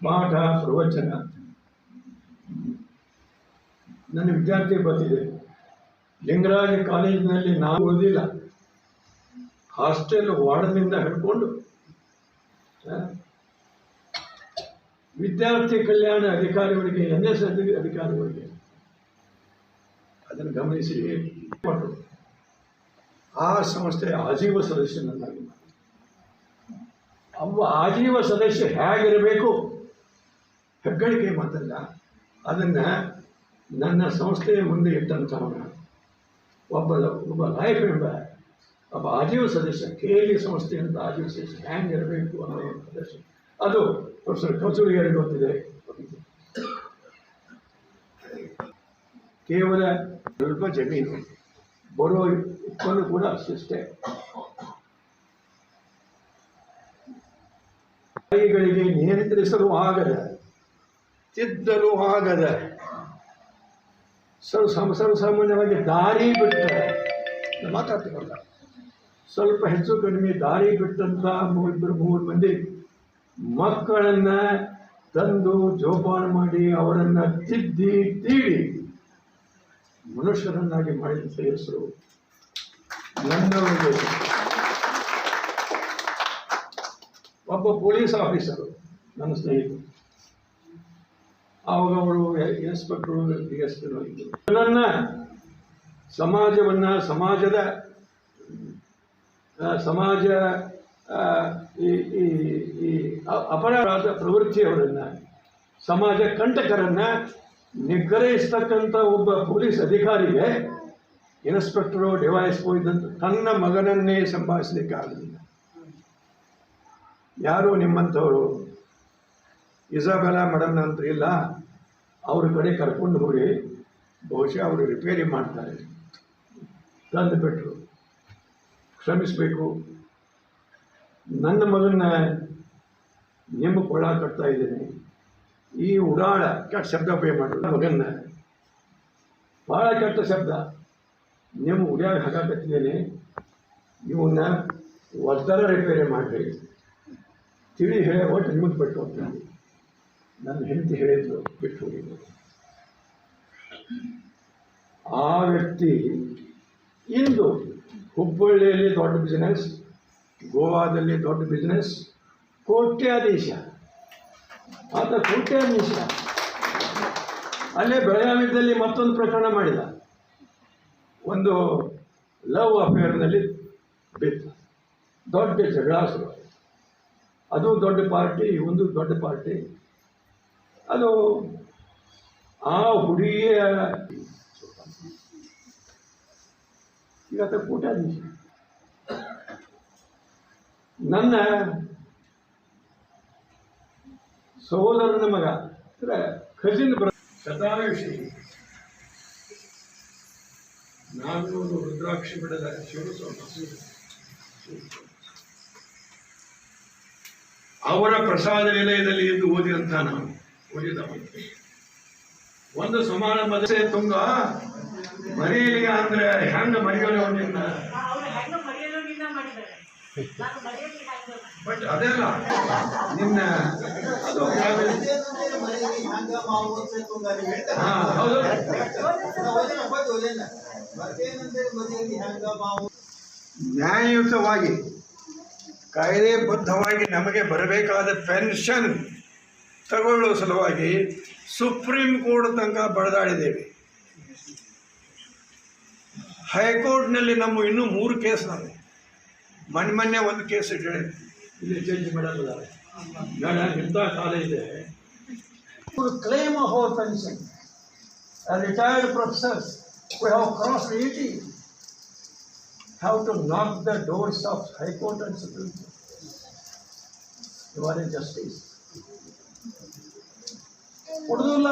ಪಾಠ, ಪ್ರವಚನ ನನ್ನ ವಿದ್ಯಾರ್ಥಿ ಬರ್ತಿದೆ. ಲಿಂಗರಾಜ ಕಾಲೇಜಿನಲ್ಲಿ ನಾವು ಓದಿಲ್ಲ, ಹಾಸ್ಟೆಲ್ ವಾರ್ಡನಿಂದ ಹಿಡ್ಕೊಂಡು ವಿದ್ಯಾರ್ಥಿ ಕಲ್ಯಾಣ ಅಧಿಕಾರಿಗಳಿಗೆ, NS ಅಧಿಕಾರಿಗಳಿಗೆ ಅದನ್ನು ಗಮನಿಸಿ ಕೊಟ್ಟರು. ಆ ಸಂಸ್ಥೆಯ ಆಜೀವ ಸದಸ್ಯನನ್ನಾಗಿ ಮಾಡಿ. ಅವ ಆಜೀವ ಸದಸ್ಯ ಹೇಗಿರಬೇಕು, ಹೆಗ್ಗಳಿಕೆ ಮಾತಲ್ಲ, ಅದನ್ನು ನನ್ನ ಸಂಸ್ಥೆಯ ಮುಂದೆ ಇಟ್ಟಂಥವನ ಒಬ್ಬ ಲೈಫ್ ಮೆಂಬರ್, ಒಬ್ಬ ಆಜೀವ ಸದಸ್ಯ, KLE ಸಂಸ್ಥೆಯಿಂದ ಆಜೀವ ಸದಸ್ಯ ಹೇಗಿರಬೇಕು ಅನ್ನೋ ಪ್ರದರ್ಶನ. ಅದು ಪ್ರೊಫೆಸರ್ ಕೌಸಲಿಗರಿಗೆ ಗೊತ್ತಿದೆ. ಕೇವಲ ಸ್ವಲ್ಪ ಜಮೀನು, ಬರೋ ಉತ್ಪನ್ನ ಕೂಡ ಅಷ್ಟೇ. ಕೈಗಳಿಗೆ ನಿಯಂತ್ರಿಸಲು ಆಗದ, ತಿದ್ದಲು ಆಗದ, ಸರ್ವಸಾಮಾನ್ಯವಾಗಿ ದಾರಿ ಬಿಟ್ಟರೆ ಮಾತಾಡ್ತಿರಲ್ಲ, ಸ್ವಲ್ಪ ಹೆಚ್ಚು ಕಡಿಮೆ ದಾರಿ ಬಿಟ್ಟಂತ 3 ಮಂದಿ ಮಕ್ಕಳನ್ನು ತಂದು ಜೋಪಾನ ಮಾಡಿ ಅವರನ್ನು ತಿದ್ದಿ ತೀಡಿ ಮನುಷ್ಯರನ್ನಾಗಿ ಮಾಡಿದ ಹೆಸರು ನನ್ನವರಿಗೆ. ಒಬ್ಬ ಪೊಲೀಸ್ ಆಫೀಸರು ನನ್ನ ಸ್ನೇಹಿತರು, ಆವಾಗ ಅವರು ಇನ್ಸ್ಪೆಕ್ಟರು, DSP ಇದ್ದರು. ನನ್ನ ಸಮಾಜವನ್ನು, ಸಮಾಜ ಈ ಅಪರಾಧ ಪ್ರವೃತ್ತಿಯವರನ್ನು, ಸಮಾಜ ಕಂಟಕರನ್ನು ನಿಗ್ರಹಿಸ್ತಕ್ಕಂಥ ಒಬ್ಬ ಪೊಲೀಸ್ ಅಧಿಕಾರಿಗೆ ಇನ್ಸ್ಪೆಕ್ಟರು ಡಿವೈಎಸ್ಪೋ ಇದ್ದಂತ ತನ್ನ ಮಗನನ್ನೇ ಸಂಭಾಳಿಸಲಿಕ್ಕೆ ಆಗಲಿಲ್ಲ. ಯಾರು ನಿಮ್ಮಂಥವರು ಇಸಾಬೆಲಾ ಮೇಡಮ್ನ ಅಂತ ಇಲ್ಲ, ಅವ್ರ ಕಡೆ ಕರ್ಕೊಂಡು ಹೋಗಿ ಬಹುಶಃ ಅವರು ರಿಪೇರಿ ಮಾಡ್ತಾರೆ ತಂದು ಬಿಟ್ಟರು. ಕ್ಷಮಿಸಬೇಕು, ನನ್ನ ಮಗನ ನಿಮ್ಮ ಕೊಳ್ಳ ಕಟ್ತಾ ಇದ್ದೇನೆ. ಈ ಉಡಾಳ ಕೆಟ್ಟ ಶಬ್ದ ಉಪಯೋಗ ಮಾಡಿದ್ರು ಮಗನ್ನ, ಭಾಳ ಕೆಟ್ಟ ಶಬ್ದ ನಿಮ್ಮ ಉಡ್ಯಾಗ ಹಾಕಾಕತ್ತಿದ್ದೇನೆ. ಇವನ್ನ ಒತ್ತಡ ರಿಪೇರಿ ಮಾಡಿರಿ ತಿಳಿ ಹೇಳಿ ಒಟ್ಟು ನಿಮಗೆ ಬಿಟ್ಟು ಹೋಗ್ತಾನೆ. ನನ್ನ ಹೆಂಡತಿ ಹೇಳಿದ್ರು ಬಿಟ್ಟು ಹೋಗಿದ್ದು. ಆ ವ್ಯಕ್ತಿ ಇಂದು ಹುಬ್ಬಳ್ಳಿಯಲ್ಲಿ ದೊಡ್ಡ ಬಿಸ್ನೆಸ್, ಗೋವಾದಲ್ಲಿ ದೊಡ್ಡ ಬಿಸ್ನೆಸ್, ಕೋಟ್ಯಾಧೀಶ. ಆತ ಕೋಟ್ಯಾಧೀಶ. ಅಲ್ಲೇ ಬೆಳಗಾವಿಯಲ್ಲಿ ಮತ್ತೊಂದು ಪ್ರಕರಣ ಮಾಡಿದ. ಒಂದು ಲವ್ ಅಫೇರ್ನಲ್ಲಿ ಬಿದ್ದ, ದೊಡ್ಡ ಜಗಳ ಶುರು. ಅದು ದೊಡ್ಡ ಪಾರ್ಟಿ, ಒಂದು ದೊಡ್ಡ ಪಾರ್ಟಿ. ಅದು ಆ ಹುಡುಗಿಯ ಇವತ್ತ ಕೋಟ್ಯಾಧೀಶ. ನನ್ನ ಸಹೋದರನ ಮಗ ಅಂದರೆ ಖಜಿನ್ ಶತಾಯುಷಿ 400 ರುದ್ರಾಕ್ಷಿ ಬಿಡದ ಅವರ ಪ್ರಸಾದ ನಿಲಯದಲ್ಲಿ ಎಂದು ಓದಿದಂಥ ನಾವು ಓದಿದವ ಒಂದು ಸಮಾರಂಭದ ತುಂಗ ಮರೆಯಲಿ ಅಂದ್ರೆ ಹೆಂಗ ಮರೆಯೋಣ ನಿನ್ನ. ಬಟ್ ಅದೆಲ್ಲ ನಿನ್ನ ಅದು ನ್ಯಾಯಯುತವಾಗಿ ಕಾಯ್ದೆಬದ್ಧವಾಗಿ ನಮಗೆ ಬರಬೇಕಾದ ಪೆನ್ಷನ್ ತಗೊಳ್ಳುವ ಸಲುವಾಗಿ ಸುಪ್ರೀಂ ಕೋರ್ಟ್ ತನಕ ಬಡದಾಡಿದ್ದೇವೆ. ಹೈಕೋರ್ಟ್ನಲ್ಲಿ ನಮ್ಮ ಇನ್ನೂ 3 ಕೇಸ್ ನಾವು ಮೊನ್ನೆ ಒಂದು ಕೇಸ್ ಇಟ್ಟರೆ ಇಲ್ಲಿ ಜಡ್ಜ್ ಮಾಡಲ್ಲ. ಬೇಡ, ಇಂಥ ಕಾಲ ಇದೆ. Claim of our pension retired professors who have crossed 80 have to knock the doors of High Court and Supreme Court. You are in justice. ಕೊಡೋದಿಲ್ಲ,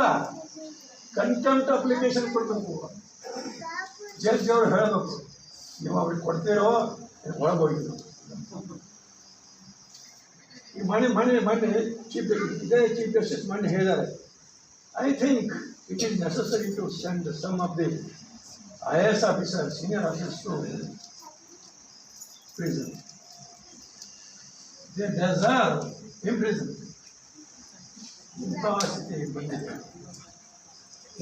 ಕಂಟೆಂಪ್ಟ್ ಅಪ್ಲಿಕೇಶನ್ ಕೊಡಬೇಕು. ಜಡ್ಜ್ ಅವರು ಹೇಳಬೇಕು, ನೀವು ಅವ್ರಿಗೆ ಕೊಡ್ತೀರೋ ಒಳಗೆ ಹೋಗಿದ್ರು. ಈ ಮನೆ ಚೀಫ್ ಇದೇ ಚೀಫ್ ಜಸ್ಟಿಸ್ ಮನೆ ಹೇಳಿದ್ದಾರೆ, I think it is necessary to send some of the IAS officer, senior officers to prison. They deserve imprisonment. ಇಂಥ ಸ್ಥಿತಿ ಬಂದಿದೆ.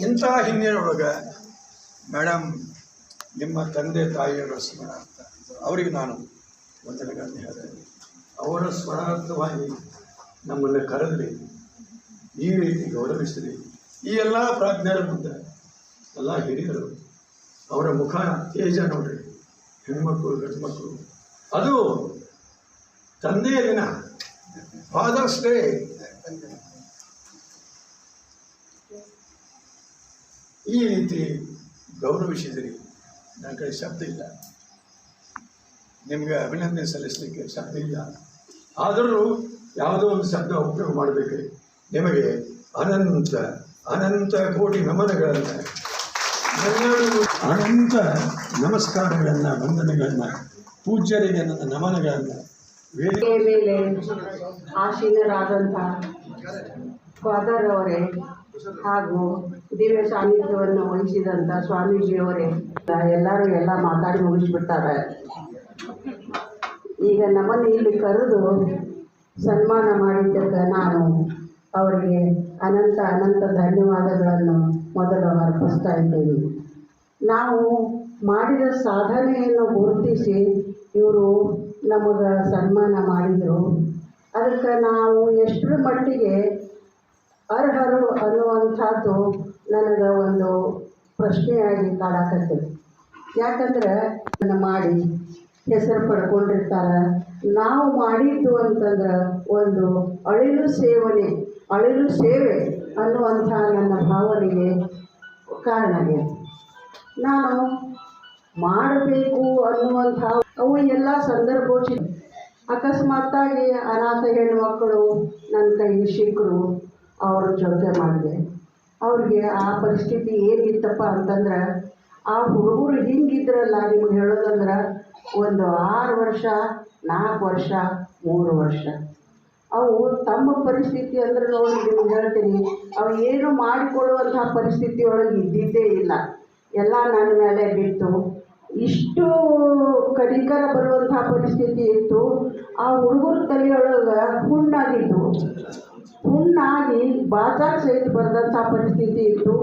ಇಂಥ ಹಿನ್ನೆಲೆಯೊಳಗೆ ಮೇಡಮ್ ನಿಮ್ಮ ತಂದೆ ತಾಯಿಯವರ ಸ್ಮರಣಾರ್ಥ ಅವರಿಗೆ ನಾನು ವಂದನೆಗಳನ್ನು ಹೇಳ್ತೇನೆ. ಅವರ ಸ್ಮರಣಾರ್ಥವಾಗಿ ನಮ್ಮನ್ನು ಕರೆದ್ರಿ, ಈ ರೀತಿ ಗೌರವಿಸಿದ್ರಿ. ಈ ಎಲ್ಲ ಪ್ರಾಜ್ಞರ ಮುಂದೆ ಎಲ್ಲ ಹಿರಿಯರು ಅವರ ಮುಖ ತೇಜ ನೋಡ್ರಿ, ಹೆಣ್ಮಕ್ಳು ಗಂಡು ಮಕ್ಕಳು. ಅದು ತಂದೆಯ ದಿನ, ಫಾದರ್ಸ್ ಡೇ. ಈ ರೀತಿ ಗೌರವಿಸಿದಿರಿ. ನನ್ನ ಕಡೆ ಶಬ್ದ ಇಲ್ಲ, ನಿಮಗೆ ಅಭಿನಂದನೆ ಸಲ್ಲಿಸಲಿಕ್ಕೆ ಶಬ್ದ ಇಲ್ಲ. ಆದರೂ ಯಾವುದೋ ಒಂದು ಶಬ್ದ ಉಪಯೋಗ ಮಾಡಬೇಕು. ನಿಮಗೆ ಅನಂತ ಅನಂತ ಕೋಟಿ ನಮನಗಳನ್ನು, ಅನಂತ ನಮಸ್ಕಾರಗಳನ್ನು, ವಂದನೆಗಳನ್ನು, ಪೂಜ್ಯರಿಗೆ ನನ್ನ ನಮನಗಳನ್ನು ಮೇಲೆ ಆಸೀನರಾದಂಥ ಫಾದರ್ ಅವರೇ ಹಾಗೂ ದಿವ್ಯ ಸಾನ್ನಿಧ್ಯವನ್ನು ವಹಿಸಿದಂಥ ಸ್ವಾಮೀಜಿಯವರೇ, ಎಲ್ಲರೂ ಎಲ್ಲ ಮಾತಾಡಿ ಮುಗಿಸ್ಬಿಡ್ತಾರೆ. ಈಗ ನಮ್ಮನ್ನು ಇಲ್ಲಿ ಕರೆದು ಸನ್ಮಾನ ಮಾಡಿದ್ದಕ್ಕೆ ನಾನು ಅವರಿಗೆ ಅನಂತ ಅನಂತ ಧನ್ಯವಾದಗಳನ್ನು ಮೊದಲು ಅರ್ಪಿಸ್ತಾ ಇದ್ದೇವೆ. ನಾವು ಮಾಡಿದ ಸಾಧನೆಯನ್ನು ಗುರುತಿಸಿ ಇವರು ನಮಗೆ ಸನ್ಮಾನ ಮಾಡಿದರು. ಅದಕ್ಕೆ ನಾವು ಎಷ್ಟರ ಮಟ್ಟಿಗೆ ಅರ್ಹರು ಅನ್ನುವಂಥದ್ದು ನನಗೆ ಒಂದು ಪ್ರಶ್ನೆಯಾಗಿ ಕಾಡಕತ್ತೈತಿ. ಯಾಕಂದ್ರೆ ಮಾಡಿ ಹೆಸರು ಪಡ್ಕೊಂಡಿರ್ತಾರೆ. ನಾವು ಮಾಡಿದ್ದು ಅಂತಂದ್ರೆ ಒಂದು ಅಳಿಲು ಸೇವೆ ಅನ್ನುವಂಥ ನನ್ನ ಭಾವನೆಗೆ ಕಾರಣ ಆಗಿದೆ. ನಾನು ಮಾಡಬೇಕು ಅನ್ನುವಂಥ ಅವು ಎಲ್ಲ ಸಂದರ್ಭೋಚಿತ. ಅಕಸ್ಮಾತ್ತಾಗಿ ಅನಾಥ ಹೆಣ್ಣುಮಕ್ಕಳು ನನ್ನ ಕೈಗೆ ಸಿಕ್ಕರು, ಅವ್ರ ಜೊತೆ ಮಾಡಿದೆ. ಅವ್ರಿಗೆ ಆ ಪರಿಸ್ಥಿತಿ ಏನಿತ್ತಪ್ಪ ಅಂತಂದ್ರೆ, ಆ ಹುಡುಗರು ಹಿಂಗಿದ್ರಲ್ಲ, ನಿಮ್ಗೆ ಹೇಳೋದಂದ್ರೆ ಒಂದು 6 ವರ್ಷ, 4 ವರ್ಷ, 3 ವರ್ಷ. ಅವು ತಮ್ಮ ಪರಿಸ್ಥಿತಿ ಅಂದ್ರೆ ನೋಡಿ ನಿಮ್ಗೆ ಹೇಳ್ತೀನಿ, ಅವು ಏನು ಮಾಡಿಕೊಳ್ಳುವಂಥ ಪರಿಸ್ಥಿತಿ ಒಳಗೆ ಇದ್ದಿದ್ದೇ ಇಲ್ಲ. ಎಲ್ಲ ನನ್ನ ಮೇಲೆ ಬಿತ್ತು. ಇಷ್ಟು ಕನಿಕರ ಬರುವಂಥ ಪರಿಸ್ಥಿತಿ ಇತ್ತು. ಆ ಹುಡುಗರ ತಲೆಯೊಳಗೆ ಹುಣ್ಣಾಗಿದ್ದು, ಹುಣ್ಣಾಗಿ ಬಾಚಾಕ್ ಸಹಿತ ಬರೆದಂಥ ಪರಿಸ್ಥಿತಿ ಇತ್ತು.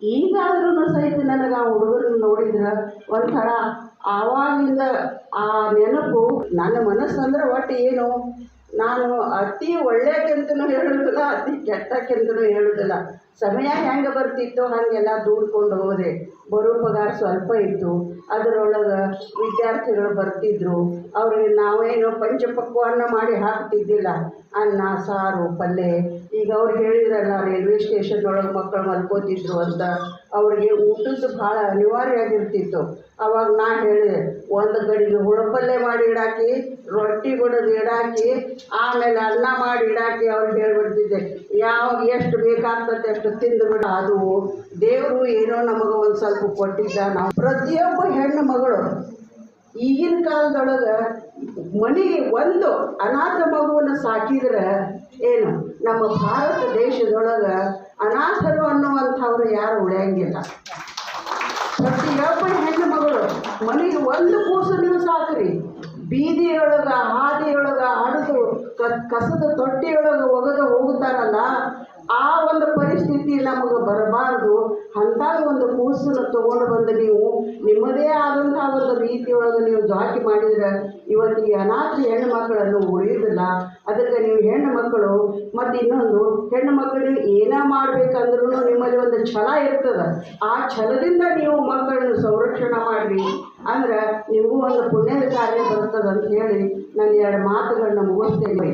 ಈಗಾದ್ರೂ ಸಹಿತ ನನಗೆ ಆ ಹುಡುಗರನ್ನ ನೋಡಿದ್ರೆ ಒಂಥರ ಆವಾಗಿಂದ ಆ ನೆನಪು ನನ್ನ ಮನಸ್ಸಂದ್ರೆ ಒಟ್ಟು ಏನು, ನಾನು ಅತಿ ಒಳ್ಳೆಯಕೆಂತನೂ ಹೇಳೋದಿಲ್ಲ, ಅತಿ ಕೆಟ್ಟಕ್ಕೆಂತನೂ ಹೇಳೋದಿಲ್ಲ. ಸಮಯ ಹೆಂಗೆ ಬರ್ತಿತ್ತು ಹಾಗೆಲ್ಲ ದೂಡ್ಕೊಂಡು ಹೋದೆ. ಬರೋ ಪಗಾರ ಸ್ವಲ್ಪ ಇತ್ತು. ಅದರೊಳಗೆ ವಿದ್ಯಾರ್ಥಿಗಳು ಬರ್ತಿದ್ರು. ಅವ್ರಿಗೆ ನಾವೇನು ಪಂಚಪಕ್ವಾನ್ನ ಮಾಡಿ ಹಾಕ್ತಿದ್ದಿಲ್ಲ, ಅನ್ನ ಸಾರು ಪಲ್ಯ. ಈಗ ಅವ್ರು ಹೇಳಿದ್ರಲ್ಲ, ರೈಲ್ವೆ ಸ್ಟೇಷನ್ ಒಳಗೆ ಮಕ್ಕಳು ಮಲ್ಕೋತಿದ್ರು ಅಂತ, ಅವ್ರಿಗೆ ಊಟದ್ದು ಭಾಳ ಅನಿವಾರ್ಯ ಆಗಿರ್ತಿತ್ತು. ಅವಾಗ ನಾ ಹೇಳಿದೆ, ಒಂದು ಗಡಿಗೆ ಹುಳಪಲ್ಯ ಮಾಡಿ ಇಡಾಕಿ, ರೊಟ್ಟಿ ಬಡದು ಇಡಾಕಿ, ಆಮೇಲೆ ಅನ್ನ ಮಾಡಿ ಇಡಾಕಿ ಅವ್ರಿಗೆ ಹೇಳ್ಬಿಡ್ತಿದ್ದೆ. ಯಾವಾಗ ಎಷ್ಟು ಬೇಕಾಗ್ತದೆ ಅಷ್ಟು ತಿಂದುಬಿಡ. ಅದು ದೇವರು ಏನೋ ನಮಗೆ ಒಂದು ಸ್ವಲ್ಪ ಕೊಟ್ಟಿದ್ದ. ನಾವು ಪ್ರತಿಯೊಬ್ಬ ಹೆಣ್ಣು ಮಗಳು ಈಗಿನ ಕಾಲದೊಳಗೆ ಮನೆಗೆ ಒಂದು ಅನಾಥ ಮಗುವನ್ನು ಸಾಕಿದ್ರೆ ಏನು, ನಮ್ಮ ಭಾರತ ದೇಶದೊಳಗೆ ಅನಾಥರು ಅನ್ನುವಂಥವ್ರು ಯಾರು ಉಳಿಯಂಗಿಲ್ಲ. ಪ್ರತಿಯೊಬ್ಬ ಹೆಣ್ಣು ಮಗಳು ಮನೆಗೆ ಒಂದು ಕೂಸು ನೀವು ಸಾಕ್ರಿ, ಬೀದಿಯೊಳಗೆ ಹಾದಿಯೊಳಗೆ ಹಡಿದು ಕಸದ ತೊಟ್ಟಿಯೊಳಗೆ ಒಗೆದು ಹೋಗುತ್ತಾರಲ್ಲ, ಆ ಒಂದು ಪರಿಸ್ಥಿತಿ ನಮಗೆ ಬರಬಾರ್ದು. ಅಂಥದ್ದು ಒಂದು ಕೂಸನ್ನು ತೊಗೊಂಡು ಬಂದು ನೀವು ನಿಮ್ಮದೇ ಆದಂಥ ಒಂದು ರೀತಿಯೊಳಗೆ ನೀವು ಜಾಕಿ ಮಾಡಿದರೆ ಇವತ್ತಿಗೆ ಅನಾಥ ಹೆಣ್ಣು ಮಕ್ಕಳನ್ನು ಉಳಿಯೋದಿಲ್ಲ. ಅದಕ್ಕೆ ನೀವು ಹೆಣ್ಣು ಮಕ್ಕಳು, ಮತ್ತು ಇನ್ನೊಂದು ಹೆಣ್ಣು ಮಕ್ಕಳಿಗೆ ಏನೇ ಮಾಡಬೇಕಂದ್ರೂ ನಿಮ್ಮಲ್ಲಿ ಒಂದು ಛಲ ಇರ್ತದೆ. ಆ ಛಲದಿಂದ ನೀವು ಮಕ್ಕಳನ್ನು ಸಂರಕ್ಷಣೆ ಮಾಡಿರಿ ಅಂದ್ರೆ ನಿಮಗೂ ಒಂದು ಪುಣ್ಯದ ಕಾರ್ಯ ಬರ್ತದೆ ಅಂತ ಹೇಳಿ ನಾನು 2 ಮಾತುಗಳನ್ನ ಮುಗಿಸ್ತೇನೆ.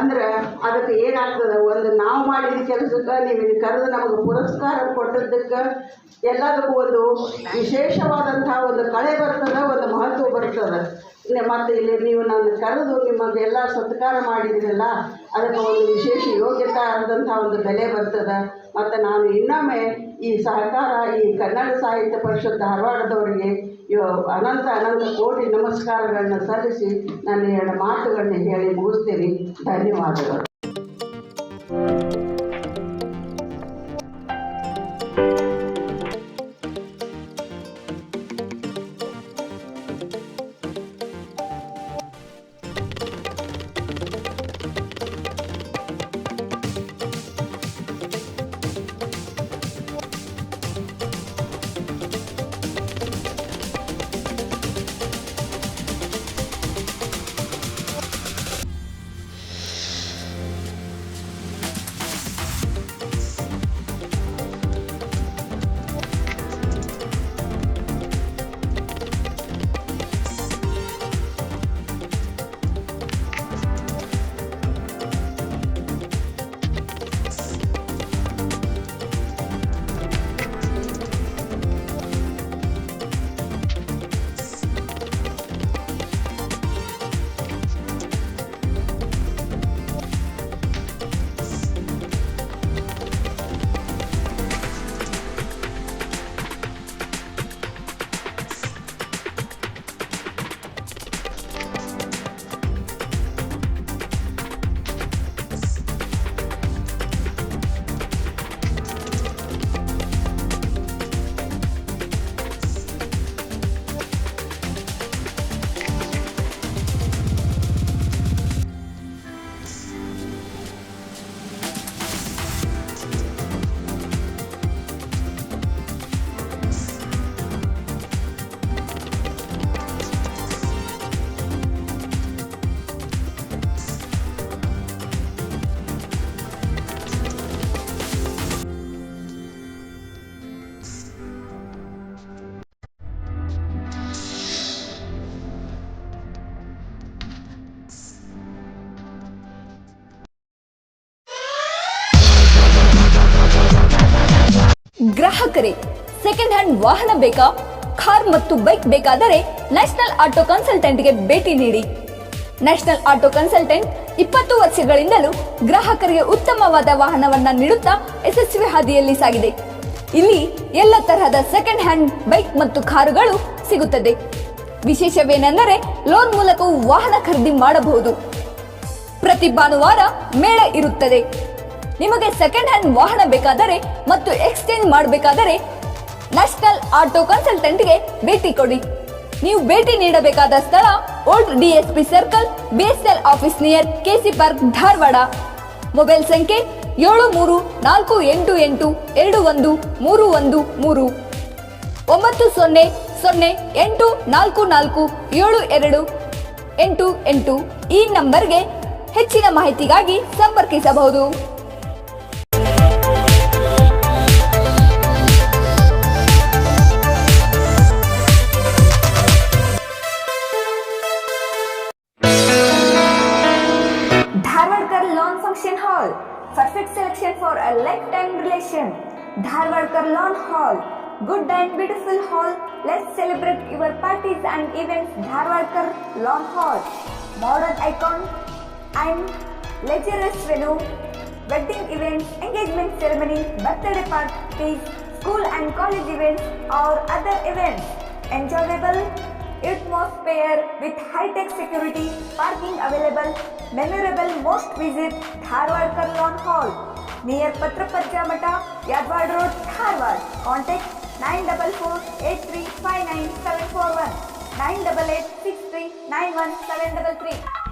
ಅಂದ್ರೆ ಅದಕ್ಕೆ ಏನಾಗ್ತದೆ, ಒಂದು ನಾವು ಮಾಡಿದ ಕೆಲಸಕ್ಕೆ ನೀವು ಕರೆದು ನಮಗೆ ಪುರಸ್ಕಾರ ಕೊಟ್ಟದ್ದಕ್ಕೆ ಎಲ್ಲದಕ್ಕೂ ಒಂದು ವಿಶೇಷವಾದಂಥ ಒಂದು ಕಳೆ ಬರ್ತದೆ, ಒಂದು ಮಹತ್ವ ಬರ್ತದೆ. ಮತ್ತು ಇಲ್ಲಿ ನೀವು ನನ್ನ ಕರೆದು ನಿಮಗೆಲ್ಲ ಸತ್ಕಾರ ಮಾಡಿದ್ರಲ್ಲ, ಅದಕ್ಕೆ ಒಂದು ವಿಶೇಷ ಯೋಗ್ಯತೆ ಆದಂಥ ಒಂದು ಬೆಲೆ ಬರ್ತದೆ. ಮತ್ತು ನಾನು ಇನ್ನೊಮ್ಮೆ ಈ ಸಹಕಾರ, ಈ ಕನ್ನಡ ಸಾಹಿತ್ಯ ಪರಿಷತ್ ಧಾರವಾಡದವರಿಗೆ ಅನಂತ ಕೋಟಿ ನಮಸ್ಕಾರಗಳನ್ನ ಸಲ್ಲಿಸಿ ನಾನು 2 ಮಾತುಗಳನ್ನ ಹೇಳಿ ಮುಗಿಸ್ತೀನಿ. ಧನ್ಯವಾದಗಳು. ಗ್ರಾಹಕರೇ, ಸೆಕೆಂಡ್ ಹ್ಯಾಂಡ್ ವಾಹನ ಬೇಕಾ? ಕಾರ್ ಮತ್ತು ಬೈಕ್ ಬೇಕಾದರೆ ನ್ಯಾಷನಲ್ ಆಟೋ ಕನ್ಸಲ್ಟೆಂಟ್ಗೆ ಭೇಟಿ ನೀಡಿ. ನ್ಯಾಷನಲ್ ಆಟೋ ಕನ್ಸಲ್ಟೆಂಟ್ 20 ವರ್ಷಗಳಿಂದಲೂ ಗ್ರಾಹಕರಿಗೆ ಉತ್ತಮವಾದ ವಾಹನವನ್ನ ನೀಡುತ್ತಾ ಯಶಸ್ವಿ ಹಾದಿಯಲ್ಲಿ ಸಾಗಿದೆ. ಇಲ್ಲಿ ಎಲ್ಲ ತರಹದ ಸೆಕೆಂಡ್ ಹ್ಯಾಂಡ್ ಬೈಕ್ ಮತ್ತು ಕಾರುಗಳು ಸಿಗುತ್ತದೆ. ವಿಶೇಷವೇನೆಂದರೆ ಲೋನ್ ಮೂಲಕವೂ ವಾಹನ ಖರೀದಿ ಮಾಡಬಹುದು. ಪ್ರತಿ ಭಾನುವಾರ ಮೇಳ ಇರುತ್ತದೆ. ನಿಮಗೆ ಸೆಕೆಂಡ್ ಹ್ಯಾಂಡ್ ವಾಹನ ಬೇಕಾದರೆ ಮತ್ತು ಎಕ್ಸ್ಚೇಂಜ್ ಮಾಡಬೇಕಾದರೆ ನ್ಯಾಷನಲ್ ಆಟೋ ಕನ್ಸಲ್ಟೆಂಟ್ಗೆ ಭೇಟಿ ಕೊಡಿ. ನೀವು ಭೇಟಿ ನೀಡಬೇಕಾದ ಸ್ಥಳ old DSP circle, BSL office near KC park, Dharwad. Mobile ಸಂಖ್ಯೆ 7348821313 9008447288. ಈ ನಂಬರ್ಗೆ ಹೆಚ್ಚಿನ ಮಾಹಿತಿಗಾಗಿ ಸಂಪರ್ಕಿಸಬಹುದು. Dharwadkar Lawn Function Hall, perfect selection for a lifetime relation. Dharwadkar Lawn Hall, good and beautiful hall. Let's celebrate your parties and events. Dharwadkar Lawn Hall, modern icon and luxurious venue, wedding events, engagement ceremony, birthday parties, school and college events or other events. Enjoyable atmosphere with high-tech security, parking available, memorable. Most visit Dharwadkar Lawn Hall near Patrapajja Mata, Yadwad Road, Dharwad. Contact 944-8359-741, 988-6391-733.